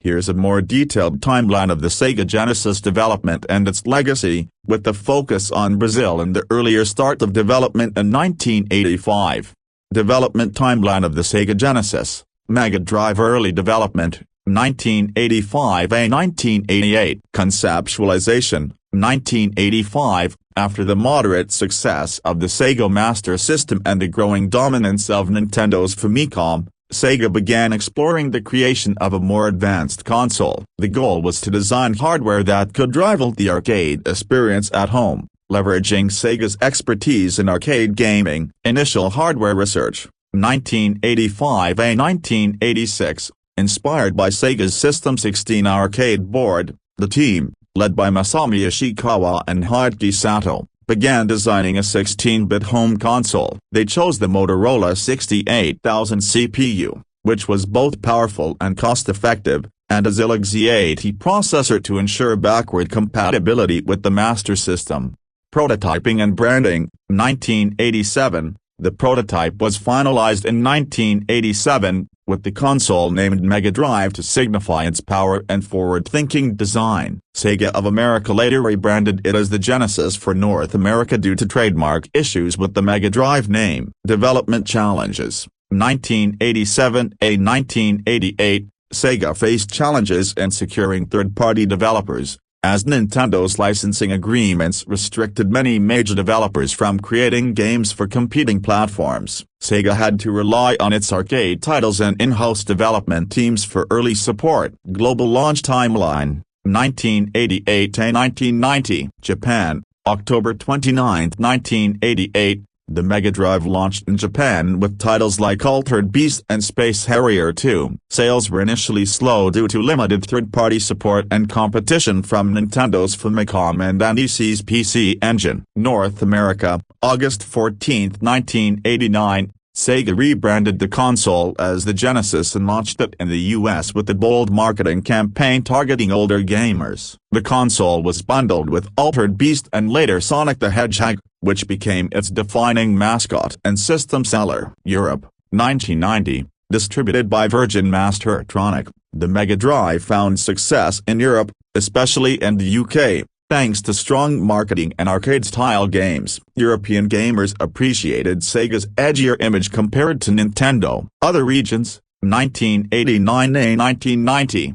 Here's a more detailed timeline of the Sega Genesis development and its legacy, with the focus on Brazil and the earlier start of development in 1985. Development timeline of the Sega Genesis, Mega Drive early development, 1985–1988. Conceptualization, 1985. After the moderate success of the Sega Master System and the growing dominance of Nintendo's Famicom, Sega began exploring the creation of a more advanced console. The goal was to design hardware that could rival the arcade experience at home, leveraging Sega's expertise in arcade gaming. Initial hardware research, 1985–1986. Inspired by Sega's System 16 arcade board, the team, led by Masami Ishikawa and Hideki Sato, began designing a 16-bit home console. They chose the Motorola 68000 CPU, which was both powerful and cost-effective, and a Zilog Z80 processor to ensure backward compatibility with the Master System. Prototyping and branding, 1987. The prototype was finalized in 1987, with the console named Mega Drive to signify its power and forward-thinking design. Sega of America later rebranded it as the Genesis for North America due to trademark issues with the Mega Drive name. Development challenges, 1987–1988. Sega faced challenges in securing third-party developers, as Nintendo's licensing agreements restricted many major developers from creating games for competing platforms. Sega had to rely on its arcade titles and in-house development teams for early support. Global launch timeline, 1988–1990. Japan, October 29, 1988. The Mega Drive launched in Japan with titles like Altered Beast and Space Harrier 2. Sales were initially slow due to limited third-party support and competition from Nintendo's Famicom and NEC's PC Engine. North America, August 14, 1989. Sega rebranded the console as the Genesis and launched it in the US with a bold marketing campaign targeting older gamers. The console was bundled with Altered Beast and later Sonic the Hedgehog, which became its defining mascot and system seller. Europe, 1990. Distributed by Virgin Mastertronic, the Mega Drive found success in Europe, especially in the UK. Thanks to strong marketing and arcade-style games, European gamers appreciated Sega's edgier image compared to Nintendo. Other regions, 1989–1990.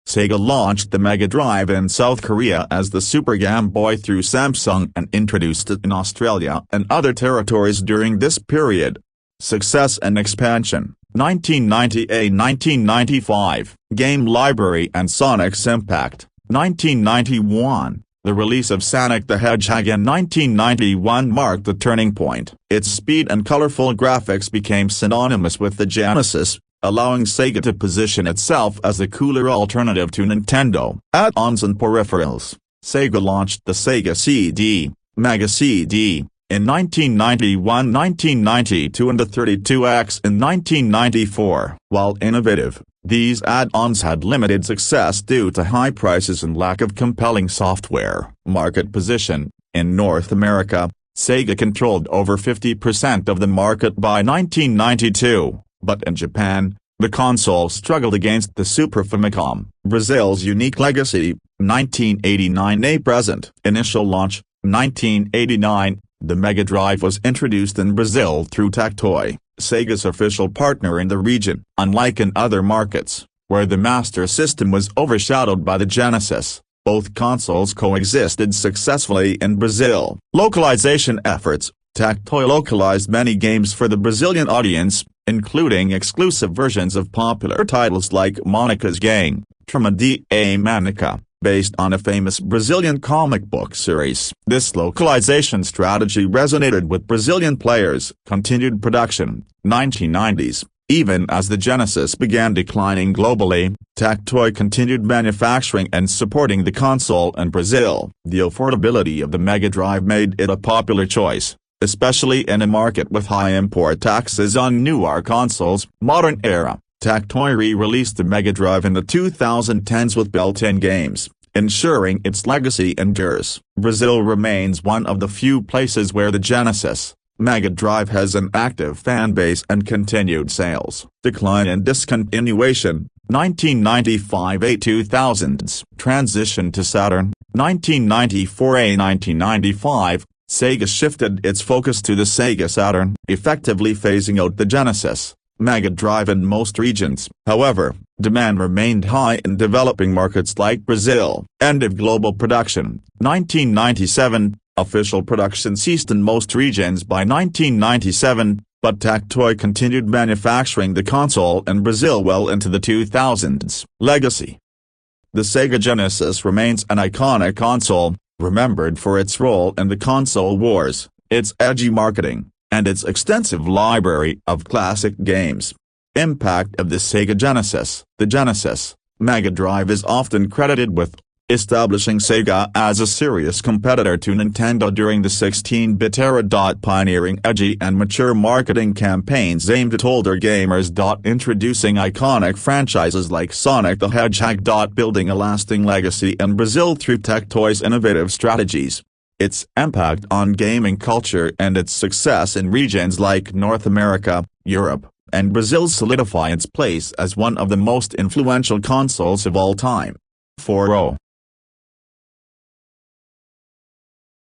Sega launched the Mega Drive in South Korea as the Super Game Boy through Samsung and introduced it in Australia and other territories during this period. Success and expansion, 1990–1995. Game library and Sonic's impact. 1991, the release of Sonic the Hedgehog in 1991 marked the turning point. Its speed and colorful graphics became synonymous with the Genesis, allowing Sega to position itself as a cooler alternative to Nintendo. Add-ons and peripherals. Sega launched the Sega CD, Mega CD, in 1991, 1992 and the 32X in 1994. While innovative, these add-ons had limited success due to high prices and lack of compelling software. Market position. In North America, Sega controlled over 50% of the market by 1992, but in Japan, the console struggled against the Super Famicom. Brazil's unique legacy, 1989–present. Initial launch, 1989. The Mega Drive was introduced in Brazil through Tectoy, Sega's official partner in the region. Unlike in other markets, where the Master System was overshadowed by the Genesis, both consoles coexisted successfully in Brazil. Localization efforts. Tectoy localized many games for the Brazilian audience, including exclusive versions of popular titles like Monica's Gang, Trama da Manica, based on a famous Brazilian comic book series. This localization strategy resonated with Brazilian players. Continued production, 1990s. Even as the Genesis began declining globally, Tectoy continued manufacturing and supporting the console in Brazil. The affordability of the Mega Drive made it a popular choice, especially in a market with high import taxes on newer consoles. Modern era. Tectoy re-released the Mega Drive in the 2010s with built-in games, ensuring its legacy endures. Brazil remains one of the few places where the Genesis, Mega Drive has an active fan base and continued sales. Decline and discontinuation. 1995–A 2000s. Transition to Saturn, 1994–A 1995, Sega shifted its focus to the Sega Saturn, effectively phasing out the Genesis, Mega Drive in most regions. However, demand remained high in developing markets like Brazil. End of global production, 1997, official production ceased in most regions by 1997, but Tectoy continued manufacturing the console in Brazil well into the 2000s. Legacy. The Sega Genesis remains an iconic console, remembered for its role in the console wars, its edgy marketing, and its extensive library of classic games. Impact of the Sega Genesis. The Genesis, Mega Drive is often credited with establishing Sega as a serious competitor to Nintendo during the 16-bit era. Pioneering edgy and mature marketing campaigns aimed at older gamers. Introducing iconic franchises like Sonic the Hedgehog. Building a lasting legacy in Brazil through Tectoy's innovative strategies. Its impact on gaming culture and its success in regions like North America, Europe, and Brazil solidify its place as one of the most influential consoles of all time. 4.0